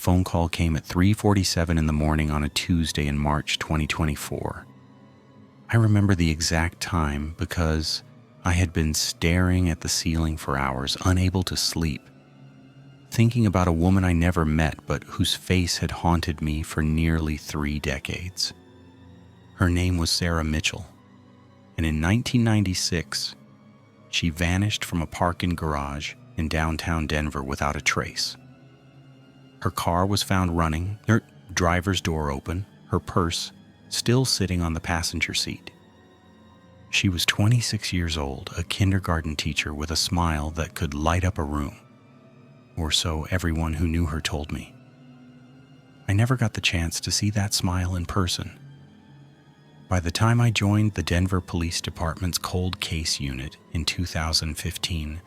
phone call came at 3:47 in the morning on a Tuesday in March 2024. I remember the exact time because I had been staring at the ceiling for hours, unable to sleep, thinking about a woman I never met but whose face had haunted me for nearly 3 decades. Her name was Sarah Mitchell, and in 1996, she vanished from a parking garage in downtown Denver without a trace. Her car was found running, her driver's door open, her purse still sitting on the passenger seat. She was 26 years old, a kindergarten teacher with a smile that could light up a room, or so everyone who knew her told me. I never got the chance to see that smile in person. By the time I joined the Denver Police Department's cold case unit in 2015,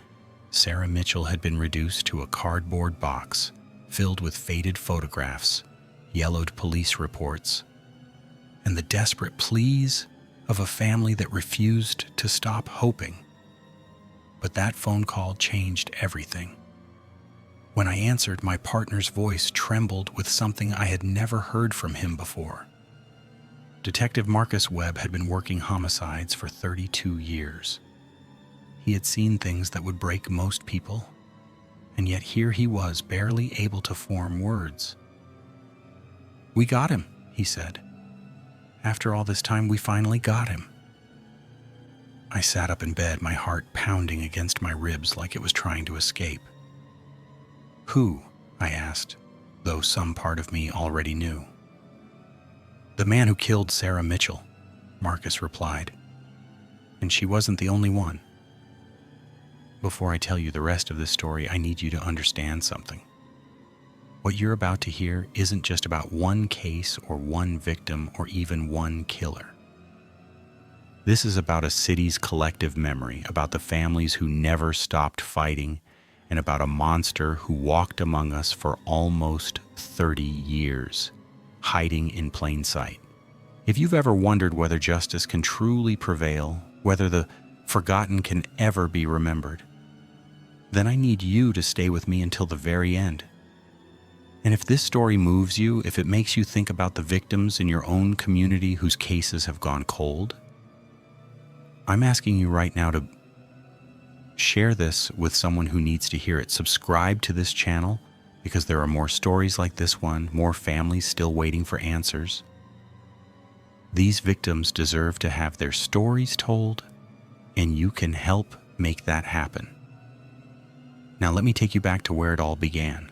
Sarah Mitchell had been reduced to a cardboard box filled with faded photographs, yellowed police reports, and the desperate pleas of a family that refused to stop hoping. But that phone call changed everything. When I answered, my partner's voice trembled with something I had never heard from him before. Detective Marcus Webb had been working homicides for 32 years. He had seen things that would break most people, and yet here he was, barely able to form words. "We got him," he said. "After all this time, we finally got him." I sat up in bed, my heart pounding against my ribs like it was trying to escape. "Who?" I asked, though some part of me already knew. "The man who killed Sarah Mitchell," Marcus replied. "And she wasn't the only one." Before I tell you the rest of this story, I need you to understand something. What you're about to hear isn't just about one case or one victim or even one killer. This is about a city's collective memory, about the families who never stopped fighting, and about a monster who walked among us for almost 30 years, hiding in plain sight. If you've ever wondered whether justice can truly prevail, whether the forgotten can ever be remembered, then I need you to stay with me until the very end. And if this story moves you, if it makes you think about the victims in your own community whose cases have gone cold, I'm asking you right now to share this with someone who needs to hear it. Subscribe to this channel because there are more stories like this one, more families still waiting for answers. These victims deserve to have their stories told, and you can help make that happen. Now let me take you back to where it all began.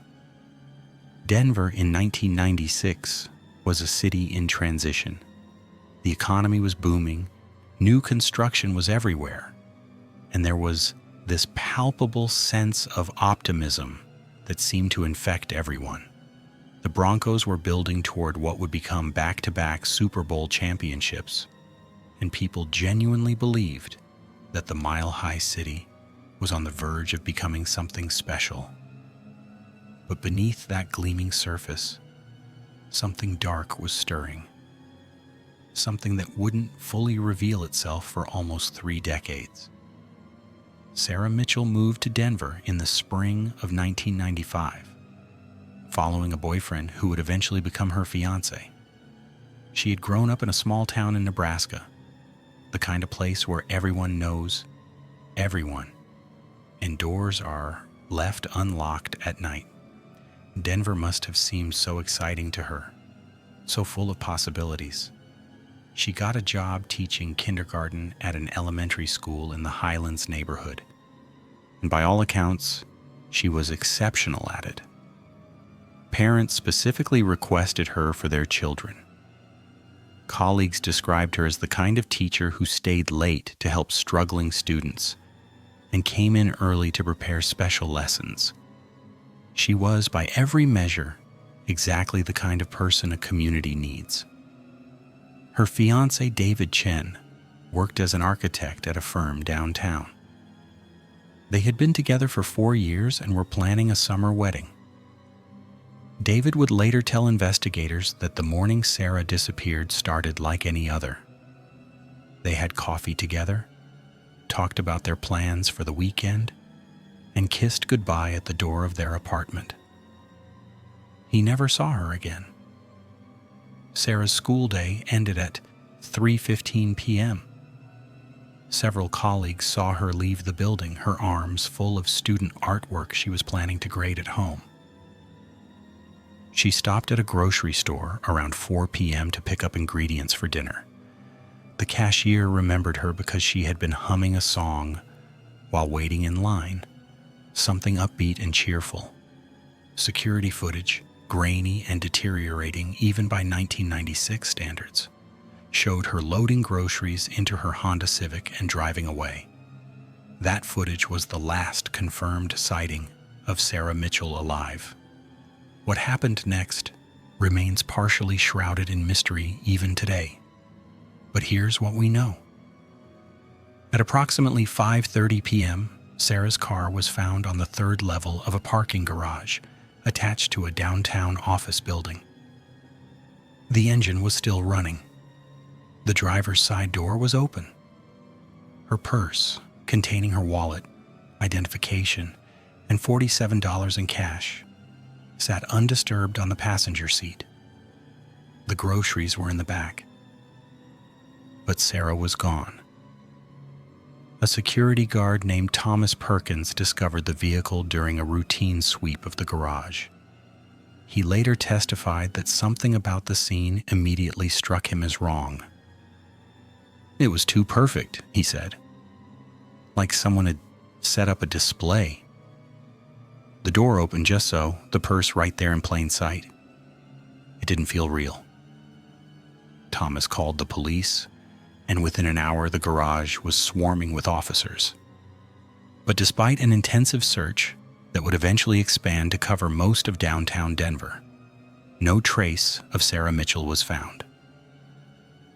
Denver in 1996 was a city in transition. The economy was booming, new construction was everywhere, and there was this palpable sense of optimism that seemed to infect everyone. The Broncos were building toward what would become back-to-back Super Bowl championships, and people genuinely believed that the mile-high city was on the verge of becoming something special. But beneath that gleaming surface, something dark was stirring. Something that wouldn't fully reveal itself for almost 3 decades. Sarah Mitchell moved to Denver in the spring of 1995, following a boyfriend who would eventually become her fiancé. She had grown up in a small town in Nebraska, the kind of place where everyone knows everyone, and doors are left unlocked at night. Denver must have seemed so exciting to her, so full of possibilities. She got a job teaching kindergarten at an elementary school in the Highlands neighborhood, and by all accounts, she was exceptional at it. Parents specifically requested her for their children. Colleagues described her as the kind of teacher who stayed late to help struggling students and came in early to prepare special lessons. She was, by every measure, exactly the kind of person a community needs. Her fiancé, David Chen, worked as an architect at a firm downtown. They had been together for 4 years and were planning a summer wedding. David would later tell investigators that the morning Sarah disappeared started like any other. They had coffee together, talked about their plans for the weekend, and kissed goodbye at the door of their apartment. He never saw her again. Sarah's school day ended at 3:15 p.m. Several colleagues saw her leave the building, her arms full of student artwork she was planning to grade at home. She stopped at a grocery store around 4 p.m. to pick up ingredients for dinner. The cashier remembered her because she had been humming a song while waiting in line, something upbeat and cheerful. Security footage, grainy and deteriorating even by 1996 standards, showed her loading groceries into her Honda Civic and driving away. That footage was the last confirmed sighting of Sarah Mitchell alive. What happened next remains partially shrouded in mystery even today. But here's what we know. At approximately 5:30 p.m., Sarah's car was found on the third level of a parking garage attached to a downtown office building. The engine was still running. The driver's side door was open. Her purse, containing her wallet, identification, and $47 in cash, sat undisturbed on the passenger seat. The groceries were in the back. But Sarah was gone. A security guard named Thomas Perkins discovered the vehicle during a routine sweep of the garage. He later testified that something about the scene immediately struck him as wrong. "It was too perfect," he said. "Like someone had set up a display. The door opened just so, the purse right there in plain sight. It didn't feel real." Thomas called the police, and within an hour the garage was swarming with officers. But despite an intensive search that would eventually expand to cover most of downtown Denver, no trace of Sarah Mitchell was found.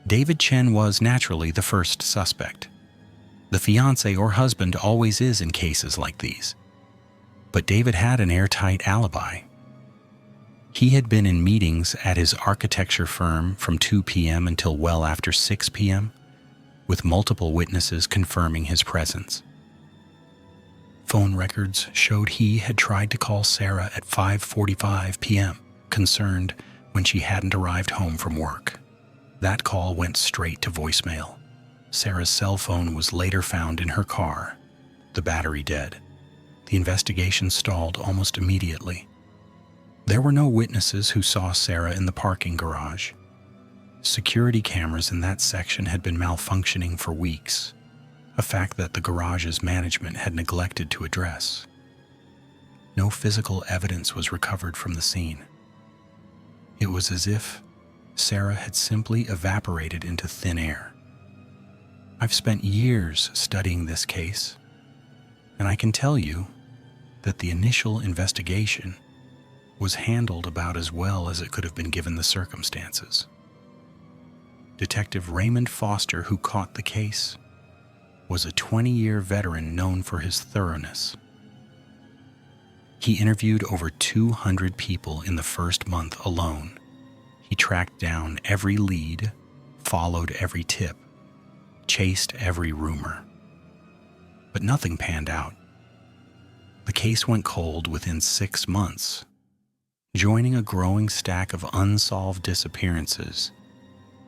David Chen was naturally the first suspect. The fiancé or husband always is in cases like these. But David had an airtight alibi. He had been in meetings at his architecture firm from 2 p.m. until well after 6 p.m., with multiple witnesses confirming his presence. Phone records showed he had tried to call Sarah at 5:45 p.m., concerned when she hadn't arrived home from work. That call went straight to voicemail. Sarah's cell phone was later found in her car, the battery dead. The investigation stalled almost immediately. There were no witnesses who saw Sarah in the parking garage. Security cameras in that section had been malfunctioning for weeks, a fact that the garage's management had neglected to address. No physical evidence was recovered from the scene. It was as if Sarah had simply evaporated into thin air. I've spent years studying this case, and I can tell you that the initial investigation was handled about as well as it could have been given the circumstances. Detective Raymond Foster, who caught the case, was a 20-year veteran known for his thoroughness. He interviewed over 200 people in the first month alone. He tracked down every lead, followed every tip, chased every rumor. But nothing panned out. The case went cold within 6 months, joining a growing stack of unsolved disappearances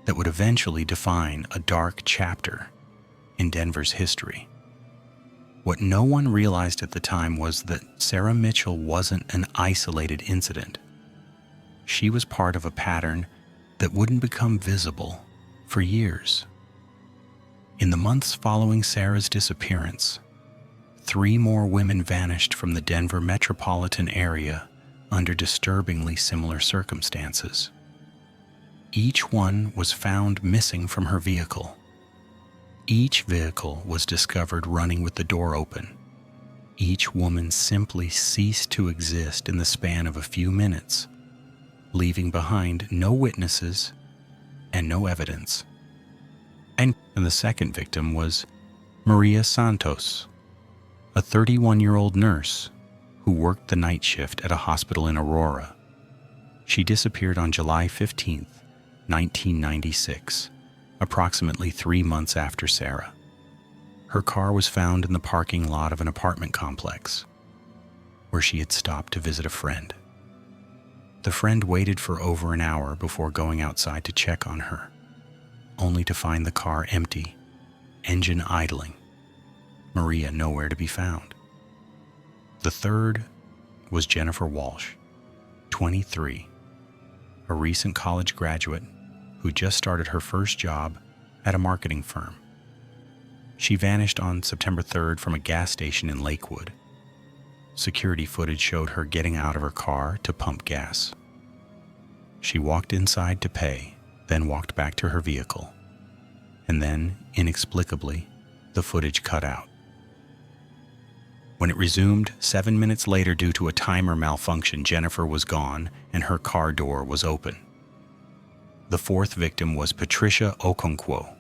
that would eventually define a dark chapter in Denver's history. What no one realized at the time was that Sarah Mitchell wasn't an isolated incident. She was part of a pattern that wouldn't become visible for years. In the months following Sarah's disappearance, 3 more women vanished from the Denver metropolitan area under disturbingly similar circumstances. Each one was found missing from her vehicle. Each vehicle was discovered running with the door open. Each woman simply ceased to exist in the span of a few minutes, leaving behind no witnesses and no evidence. And the second victim was Maria Santos, a 31-year-old nurse who worked the night shift at a hospital in Aurora. She disappeared on July 15, 1996, approximately 3 months after Sarah. Her car was found in the parking lot of an apartment complex, where she had stopped to visit a friend. The friend waited for over an hour before going outside to check on her, only to find the car empty, engine idling, Maria nowhere to be found. The third was Jennifer Walsh, 23, a recent college graduate who just started her first job at a marketing firm. She vanished on September 3rd from a gas station in Lakewood. Security footage showed her getting out of her car to pump gas. She walked inside to pay, then walked back to her vehicle. And then, inexplicably, the footage cut out. When it resumed 7 minutes later due to a timer malfunction, Jennifer was gone and her car door was open. The fourth victim was Patricia Okonkwo,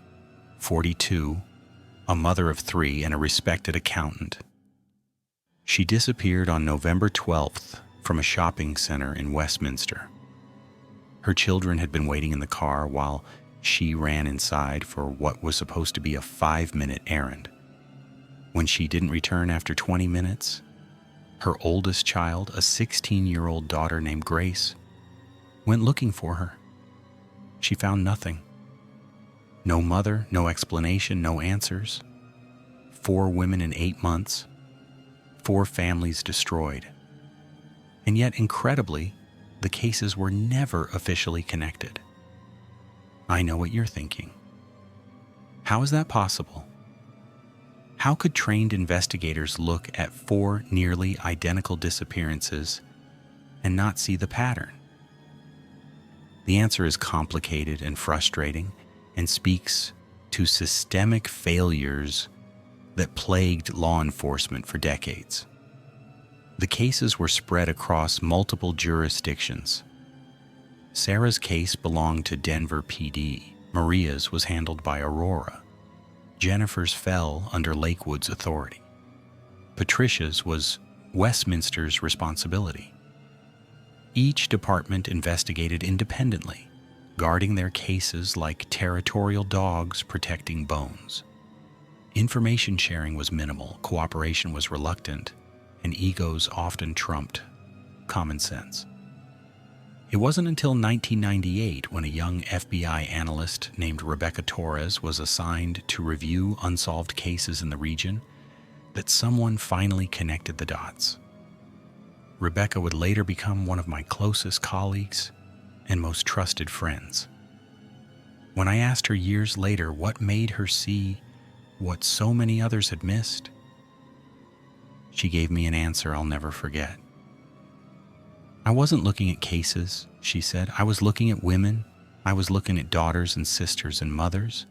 42, a mother of 3 and a respected accountant. She disappeared on November 12th from a shopping center in Westminster. Her children had been waiting in the car while she ran inside for what was supposed to be a 5-minute errand. When she didn't return after 20 minutes, her oldest child, a 16-year-old daughter named Grace, went looking for her. She found nothing. No mother, no explanation, no answers. 4 women in 8 months. 4 families destroyed. And yet, incredibly, the cases were never officially connected. I know what you're thinking. How is that possible? How could trained investigators look at 4 nearly identical disappearances and not see the pattern? The answer is complicated and frustrating and speaks to systemic failures that plagued law enforcement for decades. The cases were spread across multiple jurisdictions. Sarah's case belonged to Denver PD. Maria's was handled by Aurora. Jennifer's fell under Lakewood's authority. Patricia's was Westminster's responsibility. Each department investigated independently, guarding their cases like territorial dogs protecting bones. Information sharing was minimal, cooperation was reluctant, and egos often trumped common sense. It wasn't until 1998, when a young FBI analyst named Rebecca Torres was assigned to review unsolved cases in the region, that someone finally connected the dots. Rebecca would later become one of my closest colleagues and most trusted friends. When I asked her years later what made her see what so many others had missed, she gave me an answer I'll never forget. I wasn't looking at cases, she said. I was looking at women. I was looking at daughters and sisters and mothers.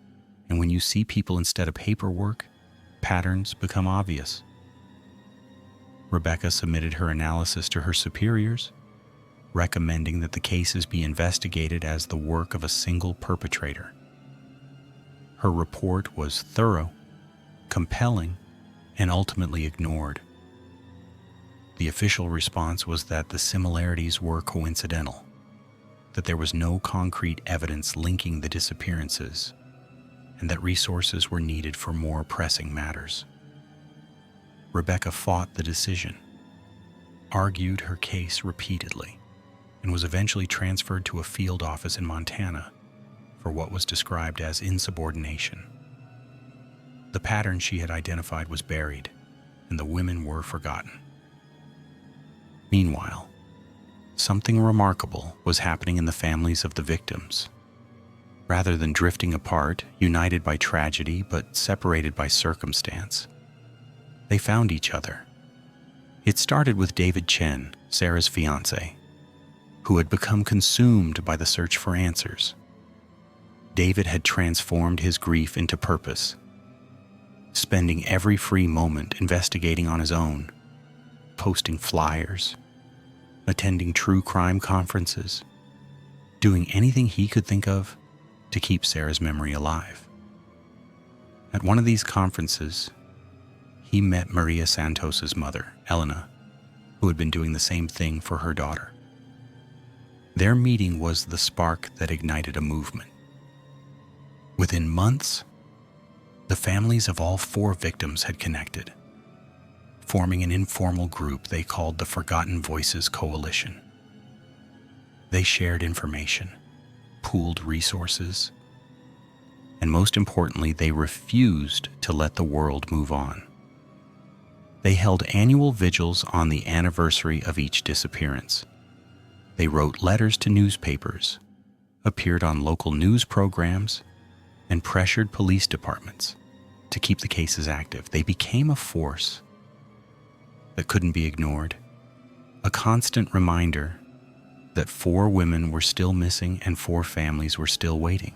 And when you see people instead of paperwork, patterns become obvious. Rebecca submitted her analysis to her superiors, recommending that the cases be investigated as the work of a single perpetrator. Her report was thorough, compelling, and ultimately ignored. The official response was that the similarities were coincidental, that there was no concrete evidence linking the disappearances, and that resources were needed for more pressing matters. Rebecca fought the decision, argued her case repeatedly, and was eventually transferred to a field office in Montana for what was described as insubordination. The pattern she had identified was buried, and the women were forgotten. Meanwhile, something remarkable was happening in the families of the victims. Rather than drifting apart, united by tragedy but separated by circumstance, they found each other. It started with David Chen, Sarah's fiancé, who had become consumed by the search for answers. David had transformed his grief into purpose, spending every free moment investigating on his own, posting flyers, attending true crime conferences, doing anything he could think of to keep Sarah's memory alive. At one of these conferences, he met Maria Santos's mother, Elena, who had been doing the same thing for her daughter. Their meeting was the spark that ignited a movement. Within months, the families of all 4 victims had connected, forming an informal group they called the Forgotten Voices Coalition. They shared information, pooled resources, and most importantly, they refused to let the world move on. They held annual vigils on the anniversary of each disappearance. They wrote letters to newspapers, appeared on local news programs, and pressured police departments to keep the cases active. They became a force that couldn't be ignored, a constant reminder that 4 women were still missing and 4 families were still waiting.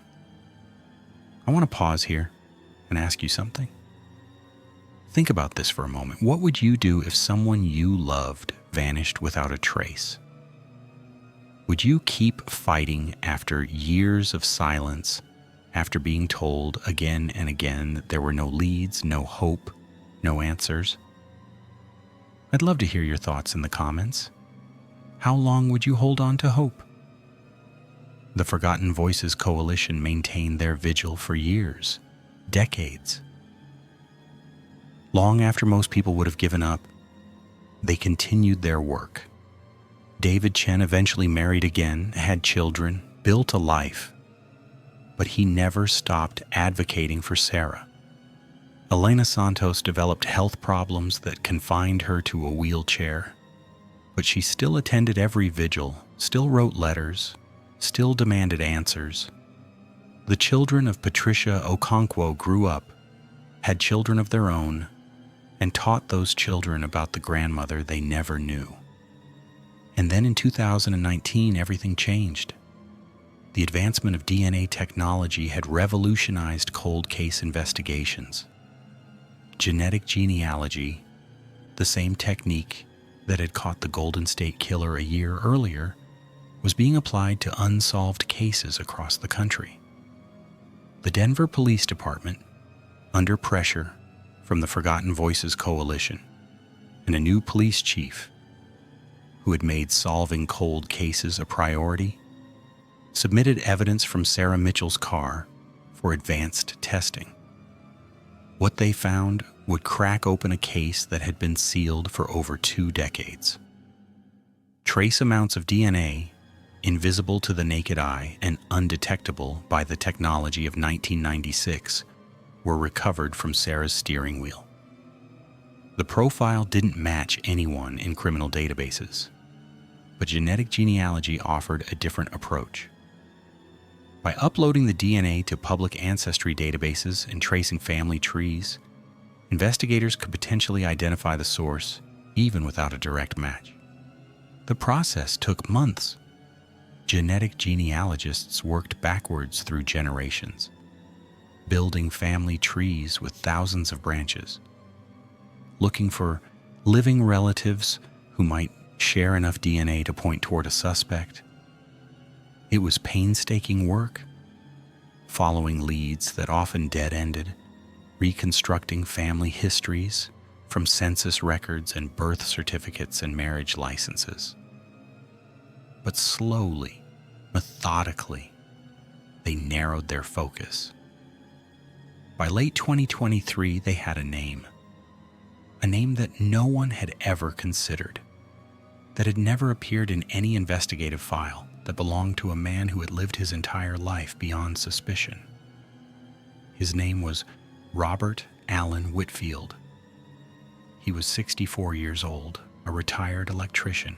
I want to pause here and ask you something. Think about this for a moment. What would you do if someone you loved vanished without a trace? Would you keep fighting after years of silence, after being told again and again that there were no leads, no hope, no answers? I'd love to hear your thoughts in the comments. How long would you hold on to hope? The Forgotten Voices Coalition maintained their vigil for years, decades. Long after most people would have given up, they continued their work. David Chen eventually married again, had children, built a life, but he never stopped advocating for Sarah. Elena Santos developed health problems that confined her to a wheelchair, but she still attended every vigil, still wrote letters, still demanded answers. The children of Patricia Okonkwo grew up, had children of their own, and taught those children about the grandmother they never knew. And then in 2019, everything changed. The advancement of DNA technology had revolutionized cold case investigations. Genetic genealogy, the same technique that had caught the Golden State Killer a year earlier, was being applied to unsolved cases across the country. The Denver Police Department, under pressure from the Forgotten Voices Coalition and a new police chief who had made solving cold cases a priority, submitted evidence from Sarah Mitchell's car for advanced testing. What they found would crack open a case that had been sealed for over 2 decades. Trace amounts of DNA, invisible to the naked eye and undetectable by the technology of 1996, were recovered from Sarah's steering wheel. The profile didn't match anyone in criminal databases, but genetic genealogy offered a different approach. By uploading the DNA to public ancestry databases and tracing family trees, investigators could potentially identify the source even without a direct match. The process took months. Genetic genealogists worked backwards through generations, building family trees with thousands of branches, looking for living relatives who might share enough DNA to point toward a suspect. It was painstaking work, following leads that often dead-ended, reconstructing family histories from census records and birth certificates and marriage licenses. But slowly, methodically, they narrowed their focus. By late 2023, they had a name that no one had ever considered, that had never appeared in any investigative file, that belonged to a man who had lived his entire life beyond suspicion. His name was Robert Allen Whitfield. He was 64 years old, a retired electrician,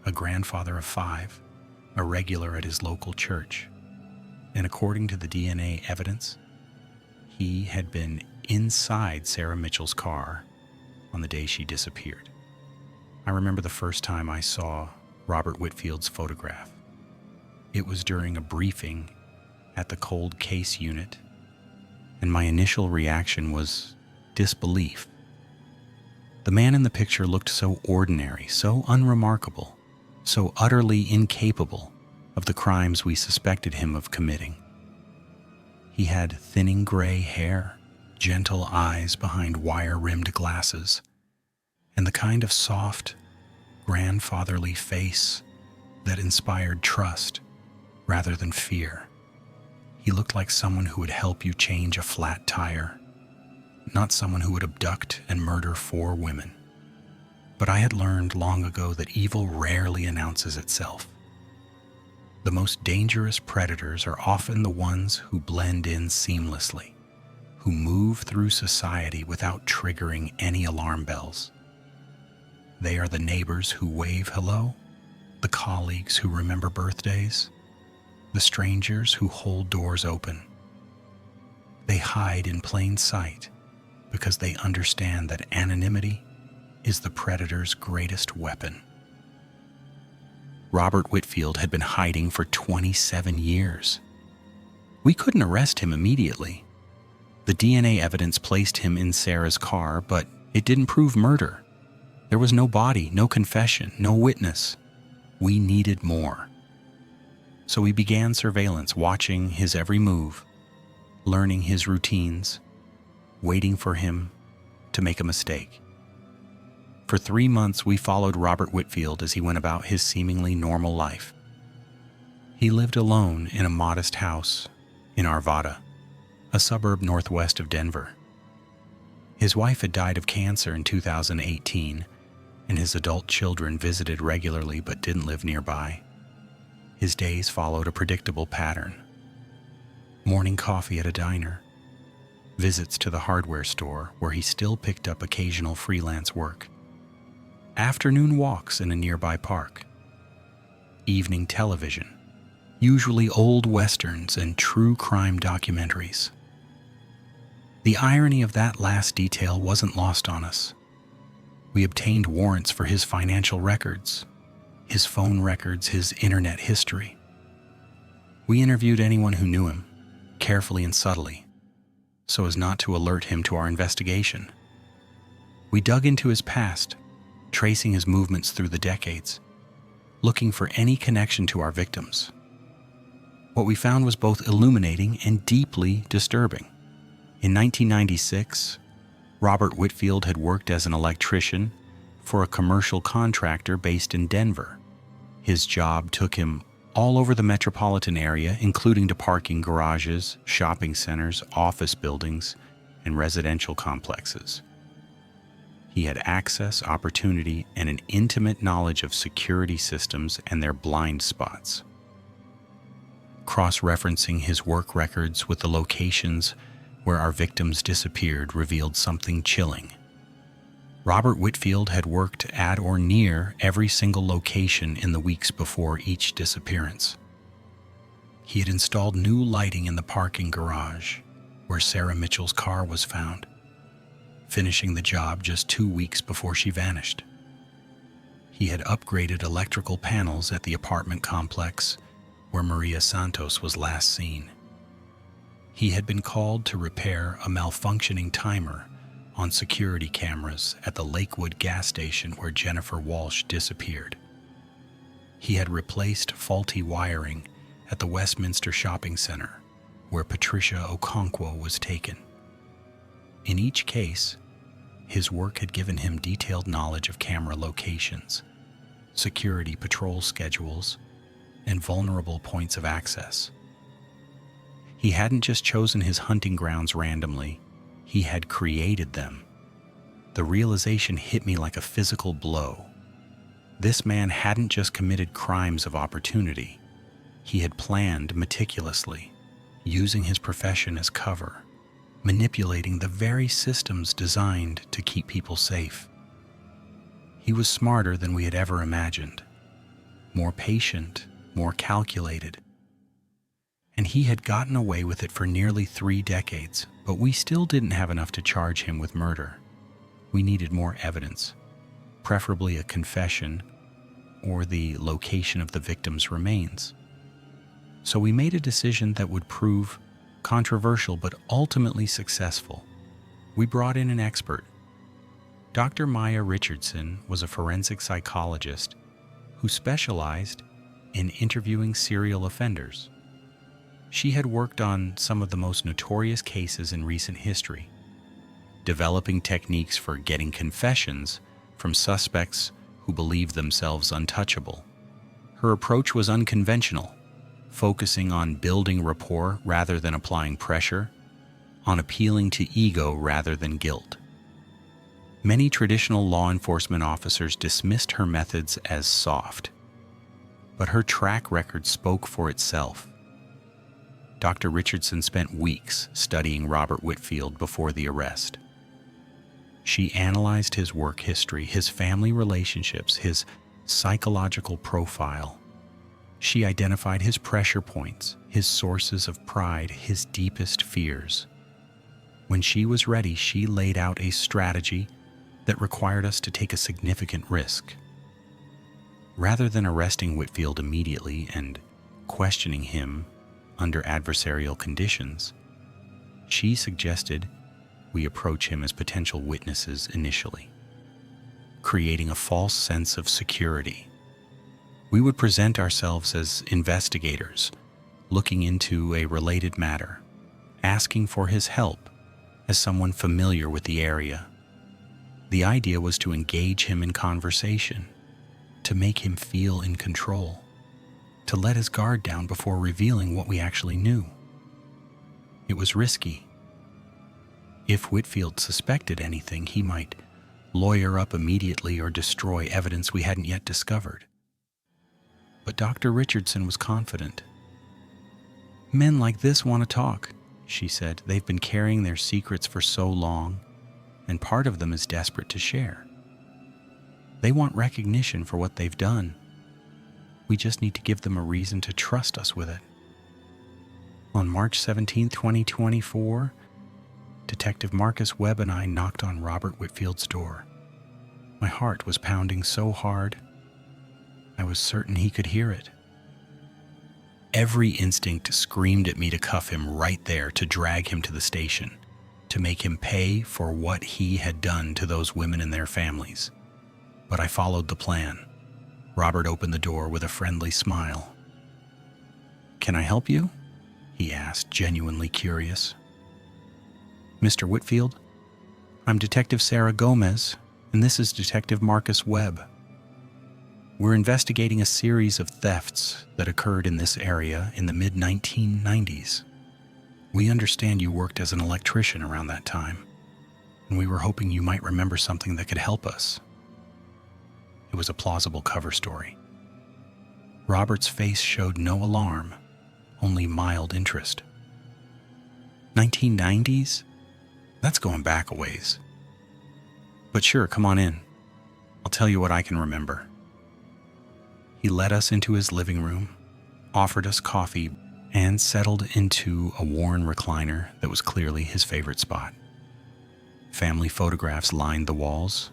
a grandfather of 5, a regular at his local church, and according to the DNA evidence, he had been inside Sarah Mitchell's car on the day she disappeared. I remember the first time I saw Robert Whitfield's photograph. It was during a briefing at the cold case unit, and my initial reaction was disbelief. The man in the picture looked so ordinary, so unremarkable, so utterly incapable of the crimes we suspected him of committing. He had thinning gray hair, gentle eyes behind wire-rimmed glasses, and the kind of soft, grandfatherly face that inspired trust rather than fear. He looked like someone who would help you change a flat tire, not someone who would abduct and murder 4 women. But I had learned long ago that evil rarely announces itself. The most dangerous predators are often the ones who blend in seamlessly, who move through society without triggering any alarm bells. They are the neighbors who wave hello, the colleagues who remember birthdays, the strangers who hold doors open. They hide in plain sight because they understand that anonymity is the predator's greatest weapon. Robert Whitfield had been hiding for 27 years. We couldn't arrest him immediately. The DNA evidence placed him in Sarah's car, but it didn't prove murder. There was no body, no confession, no witness. We needed more. So we began surveillance, watching his every move, learning his routines, waiting for him to make a mistake. For 3 months, we followed Robert Whitfield as he went about his seemingly normal life. He lived alone in a modest house in Arvada, a suburb northwest of Denver. His wife had died of cancer in 2018, and his adult children visited regularly but didn't live nearby. His days followed a predictable pattern. Morning coffee at a diner, visits to the hardware store where he still picked up occasional freelance work, afternoon walks in a nearby park, evening television, usually old westerns and true crime documentaries. The irony of that last detail wasn't lost on us. We obtained warrants for his financial records, his phone records, his internet history. We interviewed anyone who knew him, carefully and subtly, so as not to alert him to our investigation. We dug into his past, tracing his movements through the decades, looking for any connection to our victims. What we found was both illuminating and deeply disturbing. In 1996, Robert Whitfield had worked as an electrician for a commercial contractor based in Denver. His job took him all over the metropolitan area, including to parking garages, shopping centers, office buildings, and residential complexes. He had access, opportunity, and an intimate knowledge of security systems and their blind spots. Cross-referencing his work records with the locations where our victims disappeared revealed something chilling. Robert Whitfield had worked at or near every single location in the weeks before each disappearance. He had installed new lighting in the parking garage where Sarah Mitchell's car was found, finishing the job just 2 weeks before she vanished. He had upgraded electrical panels at the apartment complex where Maria Santos was last seen. He had been called to repair a malfunctioning timer on security cameras at the Lakewood gas station where Jennifer Walsh disappeared. He had replaced faulty wiring at the Westminster Shopping Center where Patricia Okonkwo was taken. In each case, his work had given him detailed knowledge of camera locations, security patrol schedules, and vulnerable points of access. He hadn't just chosen his hunting grounds randomly, he had created them. The realization hit me like a physical blow. This man hadn't just committed crimes of opportunity, he had planned meticulously, using his profession as cover, manipulating the very systems designed to keep people safe. He was smarter than we had ever imagined, more patient, more calculated. And he had gotten away with it for nearly 3 decades, but we still didn't have enough to charge him with murder. We needed more evidence, preferably a confession or the location of the victim's remains. So we made a decision that would prove controversial but ultimately successful. We brought in an expert. Dr. Maya Richardson was a forensic psychologist who specialized in interviewing serial offenders. She had worked on some of the most notorious cases in recent history, developing techniques for getting confessions from suspects who believed themselves untouchable. Her approach was unconventional, focusing on building rapport rather than applying pressure, on appealing to ego rather than guilt. Many traditional law enforcement officers dismissed her methods as soft, but her track record spoke for itself. Dr. Richardson spent weeks studying Robert Whitfield before the arrest. She analyzed his work history, his family relationships, his psychological profile. She identified his pressure points, his sources of pride, his deepest fears. When she was ready, she laid out a strategy that required us to take a significant risk. Rather than arresting Whitfield immediately and questioning him under adversarial conditions, she suggested we approach him as potential witnesses initially, creating a false sense of security. We would present ourselves as investigators, looking into a related matter, asking for his help as someone familiar with the area. The idea was to engage him in conversation, to make him feel in control, to let his guard down before revealing what we actually knew. It was risky. If Whitfield suspected anything, he might lawyer up immediately or destroy evidence we hadn't yet discovered. But Dr. Richardson was confident. "Men like this want to talk," she said. "They've been carrying their secrets for so long, and part of them is desperate to share. They want recognition for what they've done. We just need to give them a reason to trust us with it." On March 17, 2024, Detective Marcus Webb and I knocked on Robert Whitfield's door. My heart was pounding so hard, I was certain he could hear it. Every instinct screamed at me to cuff him right there, to drag him to the station, to make him pay for what he had done to those women and their families. But I followed the plan. Robert opened the door with a friendly smile. "Can I help you?" he asked, genuinely curious. "Mr. Whitfield, I'm Detective Sarah Gomez, and this is Detective Marcus Webb. We're investigating a series of thefts that occurred in this area in the mid-1990s. We understand you worked as an electrician around that time, and we were hoping you might remember something that could help us." It was a plausible cover story. Robert's face showed no alarm, only mild interest. 1990s? That's going back a ways. But sure, come on in. I'll tell you what I can remember. He led us into his living room, offered us coffee, and settled into a worn recliner that was clearly his favorite spot. Family photographs lined the walls.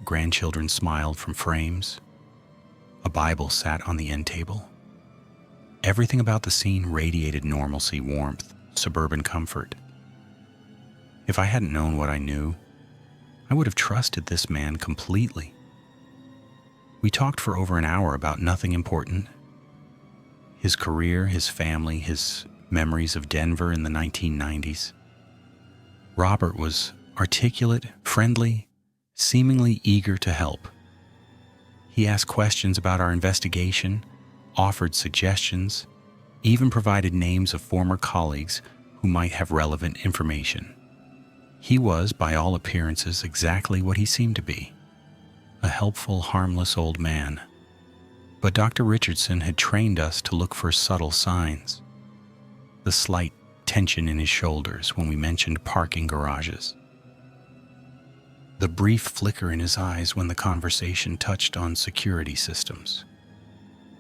Grandchildren smiled from frames. A Bible sat on the end table. Everything about the scene radiated normalcy, warmth, suburban comfort. If I hadn't known what I knew, I would have trusted this man completely. We talked for over an hour about nothing important. His career, his family, his memories of Denver in the 1990s. Robert was articulate, friendly, seemingly eager to help. He asked questions about our investigation, offered suggestions, even provided names of former colleagues who might have relevant information. He was, by all appearances, exactly what he seemed to be, a helpful, harmless old man. But Dr. Richardson had trained us to look for subtle signs. The slight tension in his shoulders when we mentioned parking garages. The brief flicker in his eyes when the conversation touched on security systems.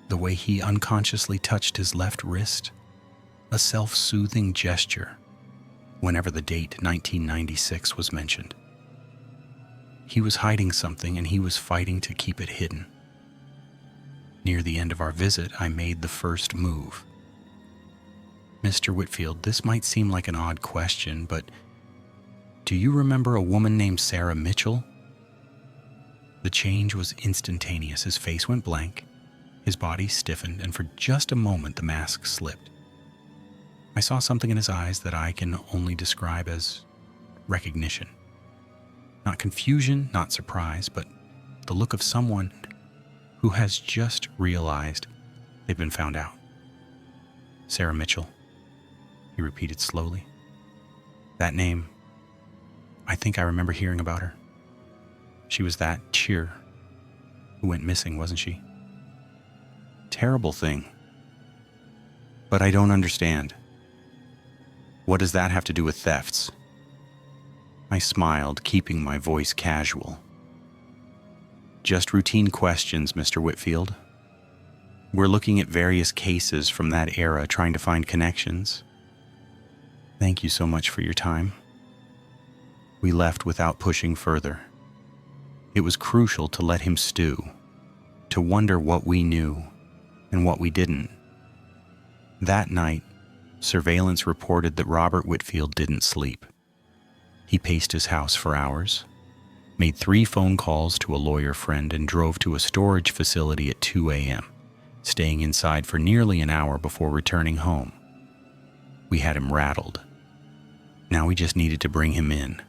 The way he unconsciously touched his left wrist, a self-soothing gesture whenever the date 1996 was mentioned. He was hiding something, and he was fighting to keep it hidden. Near the end of our visit, I made the first move. "Mr. Whitfield, this might seem like an odd question, but do you remember a woman named Sarah Mitchell?" The change was instantaneous. His face went blank, his body stiffened, and for just a moment the mask slipped. I saw something in his eyes that I can only describe as recognition. Not confusion, not surprise, but the look of someone who has just realized they've been found out. "Sarah Mitchell," he repeated slowly. "That name, I think I remember hearing about her. She was that cheer who went missing, wasn't she?" Terrible thing. But I don't understand. What does that have to do with thefts? I smiled, keeping my voice casual. Just routine questions, Mr. Whitfield. We're looking at various cases from that era, trying to find connections. Thank you so much for your time. We left without pushing further. It was crucial to let him stew, to wonder what we knew and what we didn't. That night, surveillance reported that Robert Whitfield didn't sleep. He paced his house for hours, made 3 phone calls to a lawyer friend, and drove to a storage facility at 2 a.m., staying inside for nearly an hour before returning home. We had him rattled. Now we just needed to bring him in.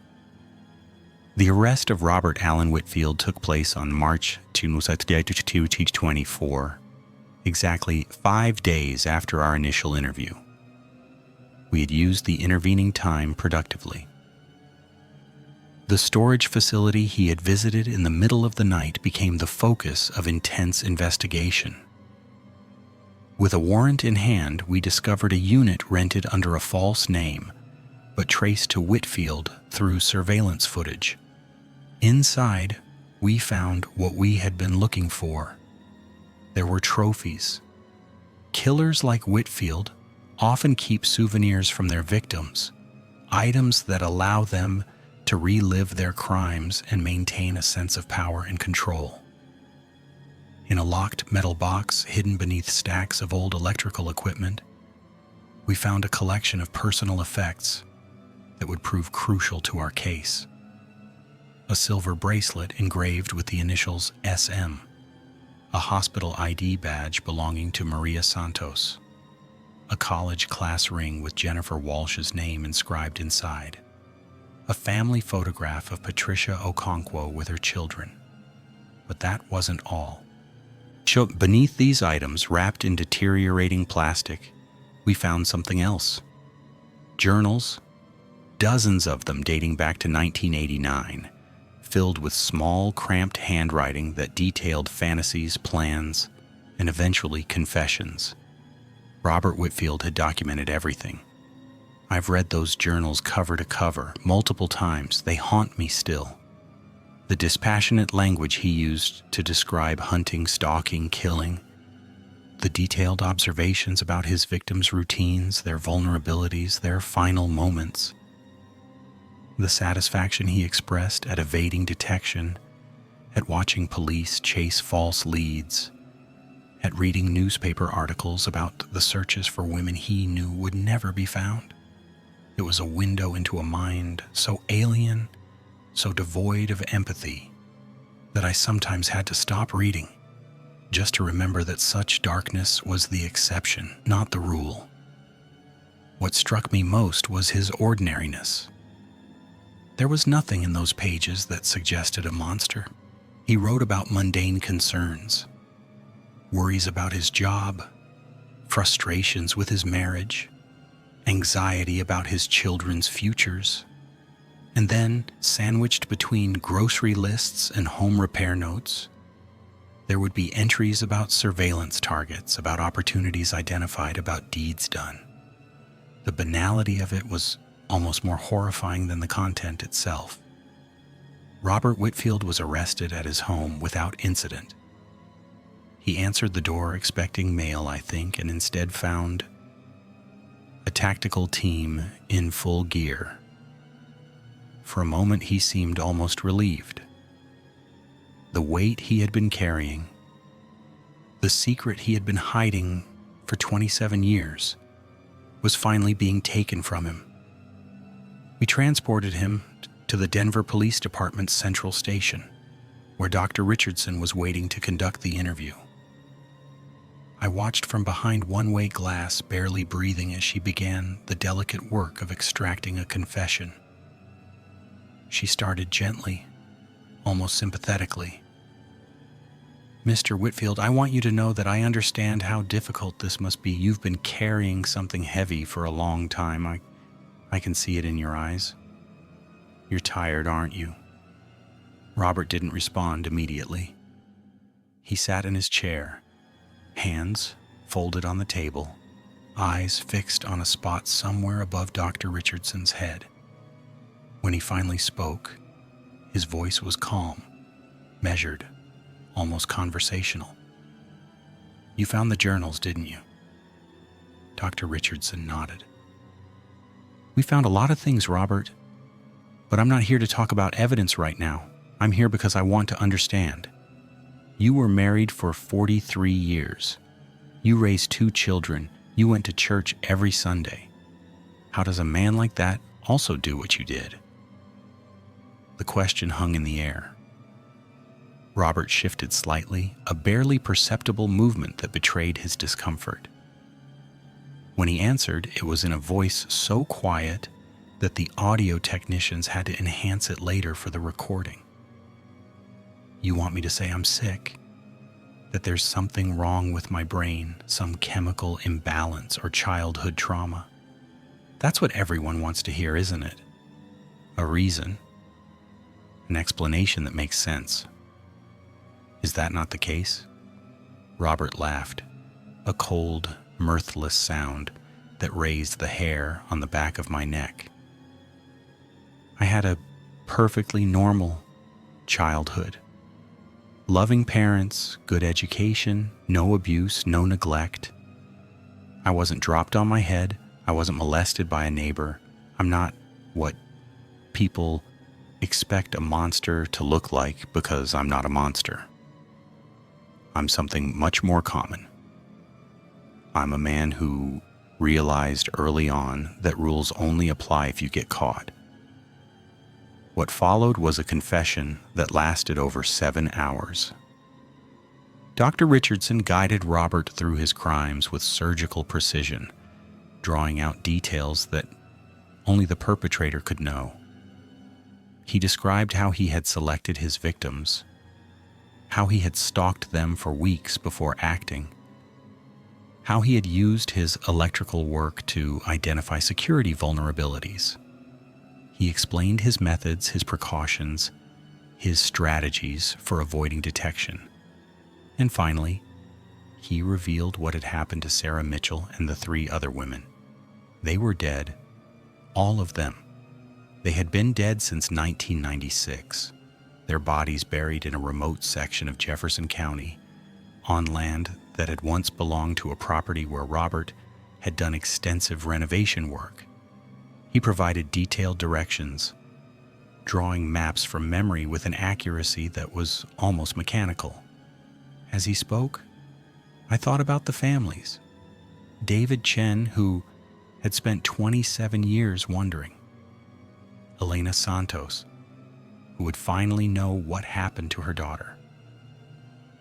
The arrest of Robert Allen Whitfield took place on March 2024, exactly 5 days after our initial interview. We had used the intervening time productively. The storage facility he had visited in the middle of the night became the focus of intense investigation. With a warrant in hand, we discovered a unit rented under a false name, but traced to Whitfield through surveillance footage. Inside, we found what we had been looking for. There were trophies. Killers like Whitfield often keep souvenirs from their victims, items that allow them to relive their crimes and maintain a sense of power and control. In a locked metal box hidden beneath stacks of old electrical equipment, we found a collection of personal effects that would prove crucial to our case. A silver bracelet engraved with the initials SM, a hospital ID badge belonging to Maria Santos, a college class ring with Jennifer Walsh's name inscribed inside, a family photograph of Patricia Okonkwo with her children. But that wasn't all. Beneath these items, wrapped in deteriorating plastic, we found something else. Journals, dozens of them dating back to 1989, filled with small, cramped handwriting that detailed fantasies, plans, and eventually confessions. Robert Whitfield had documented everything. I've read those journals cover to cover multiple times. They haunt me still. The dispassionate language he used to describe hunting, stalking, killing, the detailed observations about his victims' routines, their vulnerabilities, their final moments, the satisfaction he expressed at evading detection, at watching police chase false leads, at reading newspaper articles about the searches for women he knew would never be found. It was a window into a mind so alien, so devoid of empathy, that I sometimes had to stop reading, just to remember that such darkness was the exception, not the rule. What struck me most was his ordinariness. There was nothing in those pages that suggested a monster. He wrote about mundane concerns, worries about his job, frustrations with his marriage, anxiety about his children's futures, and then, sandwiched between grocery lists and home repair notes, there would be entries about surveillance targets, about opportunities identified, about deeds done. The banality of it was almost more horrifying than the content itself. Robert Whitfield was arrested at his home without incident. He answered the door expecting mail, I think, and instead found a tactical team in full gear. For a moment, he seemed almost relieved. The weight he had been carrying, the secret he had been hiding for 27 years, was finally being taken from him. We transported him to the Denver Police Department's Central Station, where Dr. Richardson was waiting to conduct the interview. I watched from behind one-way glass, barely breathing, as she began the delicate work of extracting a confession. She started gently, almost sympathetically. Mr. Whitfield, I want you to know that I understand how difficult this must be. You've been carrying something heavy for a long time. I can see it in your eyes. You're tired, aren't you? Robert didn't respond immediately. He sat in his chair, hands folded on the table, eyes fixed on a spot somewhere above Dr. Richardson's head. When he finally spoke, his voice was calm, measured, almost conversational. "You found the journals, didn't you?" Dr. Richardson nodded. "We found a lot of things, Robert, but I'm not here to talk about evidence right now. I'm here because I want to understand. You were married for 43 years. You raised 2 children. You went to church every Sunday. How does a man like that also do what you did?" The question hung in the air. Robert shifted slightly, a barely perceptible movement that betrayed his discomfort. When he answered, it was in a voice so quiet that the audio technicians had to enhance it later for the recording. "You want me to say I'm sick? That there's something wrong with my brain, some chemical imbalance or childhood trauma? That's what everyone wants to hear, isn't it? A reason, an explanation that makes sense. Is that not the case?" Robert laughed, a cold, mirthless sound that raised the hair on the back of my neck. "I had a perfectly normal childhood. Loving parents, good education, no abuse, no neglect. I wasn't dropped on my head. I wasn't molested by a neighbor. I'm not what people expect a monster to look like because I'm not a monster. I'm something much more common. I'm a man who realized early on that rules only apply if you get caught." What followed was a confession that lasted over 7 hours. Dr. Richardson guided Robert through his crimes with surgical precision, drawing out details that only the perpetrator could know. He described how he had selected his victims, how he had stalked them for weeks before acting, how he had used his electrical work to identify security vulnerabilities. He explained his methods, his precautions, his strategies for avoiding detection. And finally, he revealed what had happened to Sarah Mitchell and the 3 other women. They were dead, all of them. They had been dead since 1996, their bodies buried in a remote section of Jefferson County, on land that had once belonged to a property where Robert had done extensive renovation work. He provided detailed directions, drawing maps from memory with an accuracy that was almost mechanical. As he spoke, I thought about the families. David Chen, who had spent 27 years wondering. Elena Santos, who would finally know what happened to her daughter.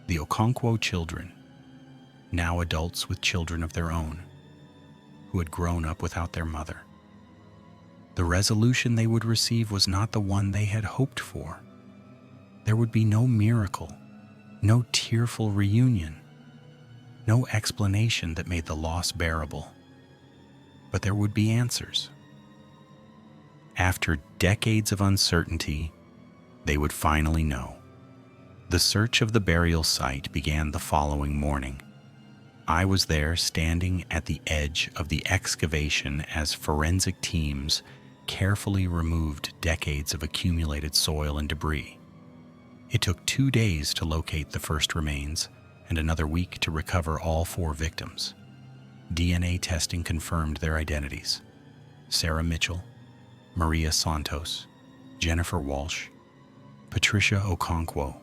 The Okonkwo children, now adults with children of their own, who had grown up without their mother. The resolution they would receive was not the one they had hoped for. There would be no miracle, no tearful reunion, no explanation that made the loss bearable. But there would be answers. After decades of uncertainty, they would finally know. The search of the burial site began the following morning. I was there standing at the edge of the excavation as forensic teams carefully removed decades of accumulated soil and debris. It took 2 days to locate the first remains and another week to recover all 4 victims. DNA testing confirmed their identities: Sarah Mitchell, Maria Santos, Jennifer Walsh, Patricia Okonkwo,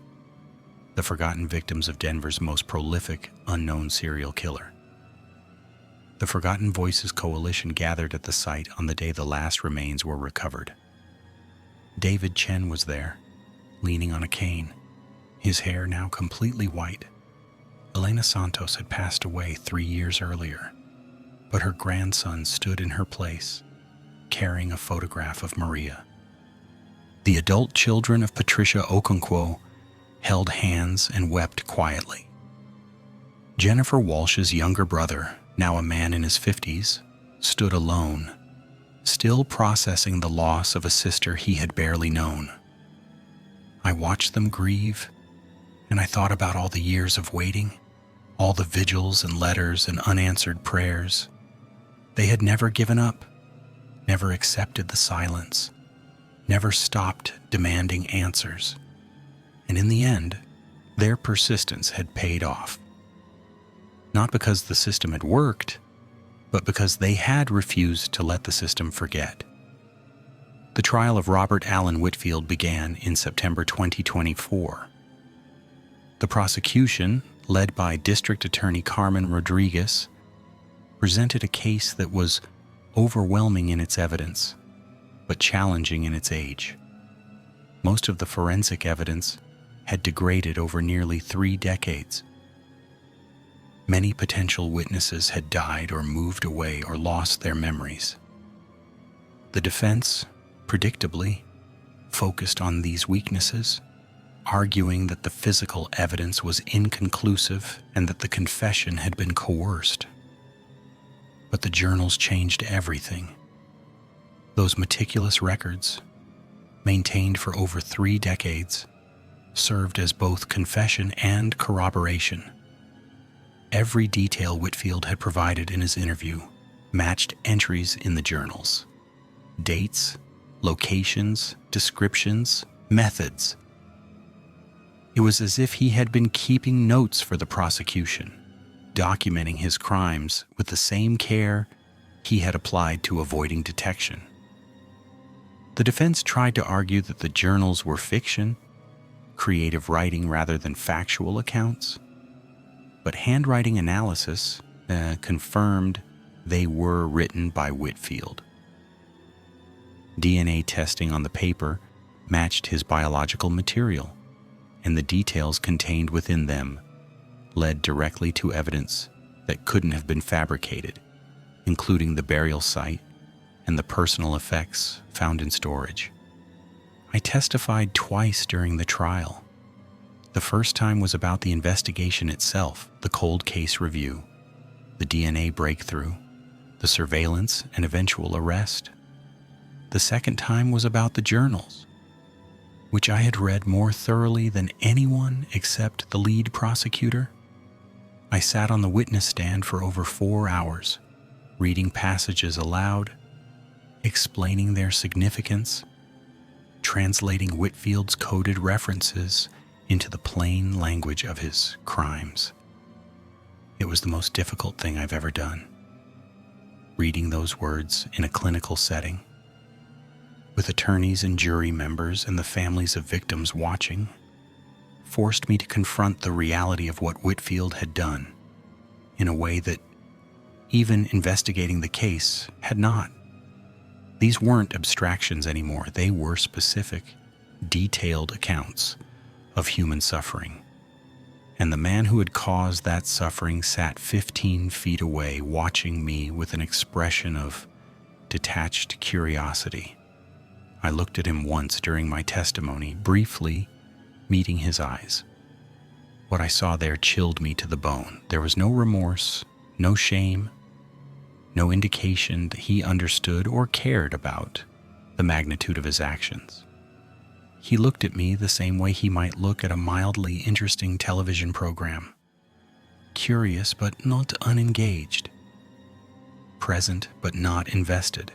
the forgotten victims of Denver's most prolific unknown serial killer. The Forgotten Voices Coalition gathered at the site on the day the last remains were recovered. David Chen was there, leaning on a cane, his hair now completely white. Elena Santos had passed away 3 years earlier, but her grandson stood in her place, carrying a photograph of Maria. The adult children of Patricia Okonkwo held hands and wept quietly. Jennifer Walsh's younger brother, now a man in his 50s, stood alone, still processing the loss of a sister he had barely known. I watched them grieve, and I thought about all the years of waiting, all the vigils and letters and unanswered prayers. They had never given up, never accepted the silence, never stopped demanding answers. And in the end, their persistence had paid off. Not because the system had worked, but because they had refused to let the system forget. The trial of Robert Allen Whitfield began in September 2024. The prosecution, led by District Attorney Carmen Rodriguez, presented a case that was overwhelming in its evidence, but challenging in its age. Most of the forensic evidence had degraded over nearly 3 decades. Many potential witnesses had died or moved away or lost their memories. The defense, predictably, focused on these weaknesses, arguing that the physical evidence was inconclusive and that the confession had been coerced. But the journals changed everything. Those meticulous records, maintained for over 3 decades, served as both confession and corroboration. Every detail Whitfield had provided in his interview matched entries in the journals. Dates, locations, descriptions, methods. It was as if he had been keeping notes for the prosecution, documenting his crimes with the same care he had applied to avoiding detection. The defense tried to argue that the journals were fiction, creative writing rather than factual accounts, but handwriting analysis confirmed they were written by Whitfield. DNA testing on the paper matched his biological material, and the details contained within them led directly to evidence that couldn't have been fabricated, including the burial site and the personal effects found in storage. I testified twice during the trial. The first time was about the investigation itself, the cold case review, the DNA breakthrough, the surveillance and eventual arrest. The second time was about the journals, which I had read more thoroughly than anyone except the lead prosecutor. I sat on the witness stand for over 4 hours, reading passages aloud, explaining their significance, translating Whitfield's coded references into the plain language of his crimes. It was the most difficult thing I've ever done. Reading those words in a clinical setting, with attorneys and jury members and the families of victims watching, forced me to confront the reality of what Whitfield had done in a way that even investigating the case had not. These weren't abstractions anymore. They were specific, detailed accounts of human suffering. And the man who had caused that suffering sat 15 feet away, watching me with an expression of detached curiosity. I looked at him once during my testimony, briefly meeting his eyes. What I saw there chilled me to the bone. There was no remorse, no shame, no indication that he understood or cared about the magnitude of his actions. He looked at me the same way he might look at a mildly interesting television program. Curious but not unengaged. Present but not invested.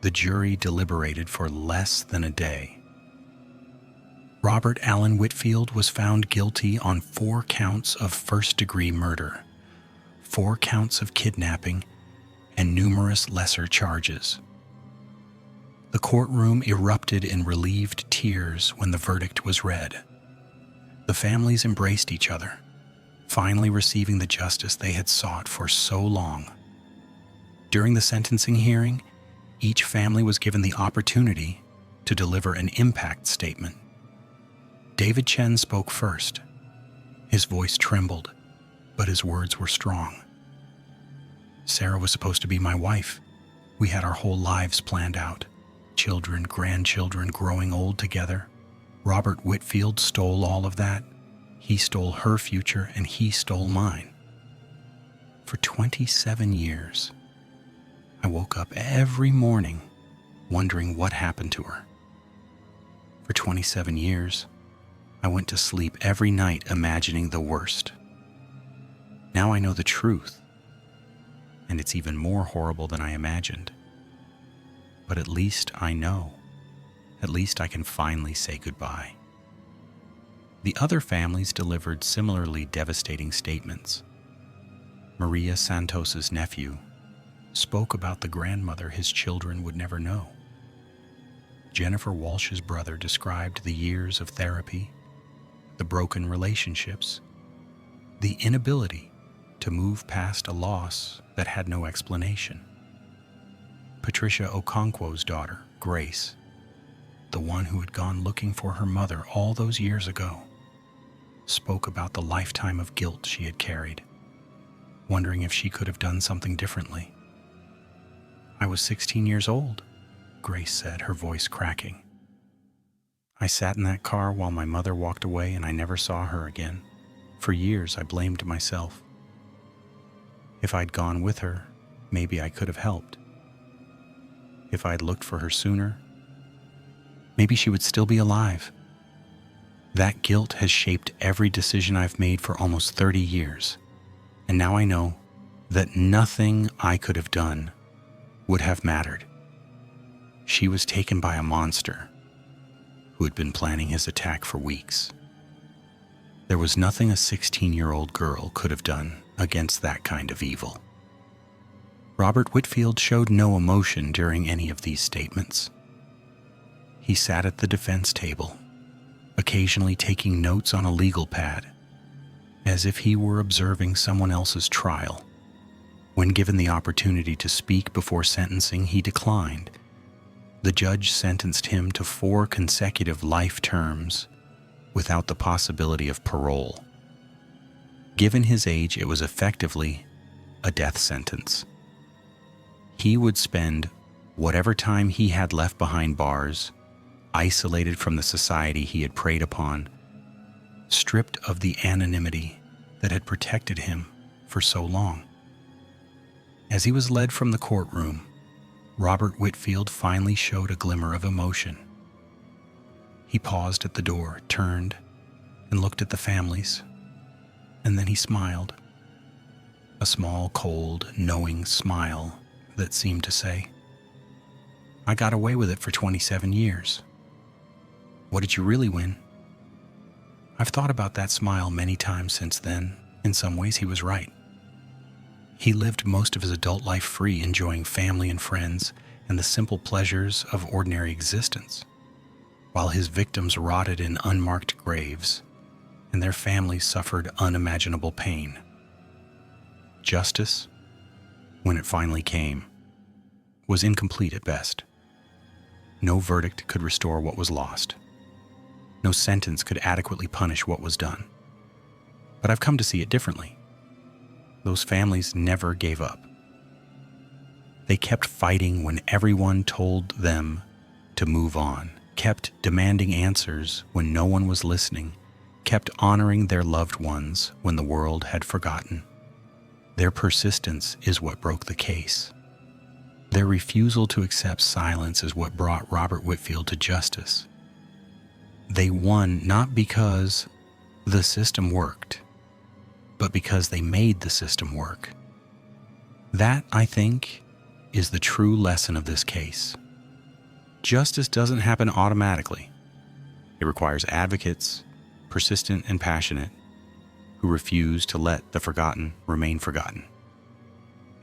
The jury deliberated for less than a day. Robert Allen Whitfield was found guilty on 4 counts of first-degree murder, 4 counts of kidnapping, and numerous lesser charges. The courtroom erupted in relieved tears when the verdict was read. The families embraced each other, finally receiving the justice they had sought for so long. During the sentencing hearing, each family was given the opportunity to deliver an impact statement. David Chen spoke first. His voice trembled, but his words were strong. Sarah was supposed to be my wife. We had our whole lives planned out. Children, grandchildren, growing old together. Robert Whitfield stole all of that. He stole her future and he stole mine. For 27 years, I woke up every morning wondering what happened to her. For 27 years, I went to sleep every night imagining the worst. Now I know the truth, and it's even more horrible than I imagined. But at least I know. At least I can finally say goodbye. The other families delivered similarly devastating statements. Maria Santos's nephew spoke about the grandmother his children would never know. Jennifer Walsh's brother described the years of therapy, the broken relationships, the inability to move past a loss that had no explanation. Patricia Okonkwo's daughter, Grace, the one who had gone looking for her mother all those years ago, spoke about the lifetime of guilt she had carried, wondering if she could have done something differently. "I was 16 years old," Grace said, her voice cracking. "I sat in that car while my mother walked away and I never saw her again. For years I blamed myself. If I'd gone with her, maybe I could have helped. If I'd looked for her sooner, maybe she would still be alive. That guilt has shaped every decision I've made for almost 30 years. And now I know that nothing I could have done would have mattered. She was taken by a monster who had been planning his attack for weeks. There was nothing a 16-year-old girl could have done against that kind of evil." Robert Whitfield showed no emotion during any of these statements. He sat at the defense table, occasionally taking notes on a legal pad, as if he were observing someone else's trial. When given the opportunity to speak before sentencing, he declined. The judge sentenced him to 4 consecutive life terms without the possibility of parole. Given his age, it was effectively a death sentence. He would spend whatever time he had left behind bars, isolated from the society he had preyed upon, stripped of the anonymity that had protected him for so long. As he was led from the courtroom, Robert Whitfield finally showed a glimmer of emotion. He paused at the door, turned, and looked at the families, and then he smiled. A small, cold, knowing smile that seemed to say, "I got away with it for 27 years. What did you really win?" I've thought about that smile many times since then. In some ways, he was right. He lived most of his adult life free, enjoying family and friends and the simple pleasures of ordinary existence, while his victims rotted in unmarked graves and their families suffered unimaginable pain. Justice, when it finally came, was incomplete at best. No verdict could restore what was lost. No sentence could adequately punish what was done. But I've come to see it differently. Those families never gave up. They kept fighting when everyone told them to move on, kept demanding answers when no one was listening, kept honoring their loved ones when the world had forgotten. Their persistence is what broke the case. Their refusal to accept silence is what brought Robert Whitfield to justice. They won not because the system worked, but because they made the system work. That, I think, is the true lesson of this case. Justice doesn't happen automatically. It requires advocates, persistent and passionate, who refuse to let the forgotten remain forgotten.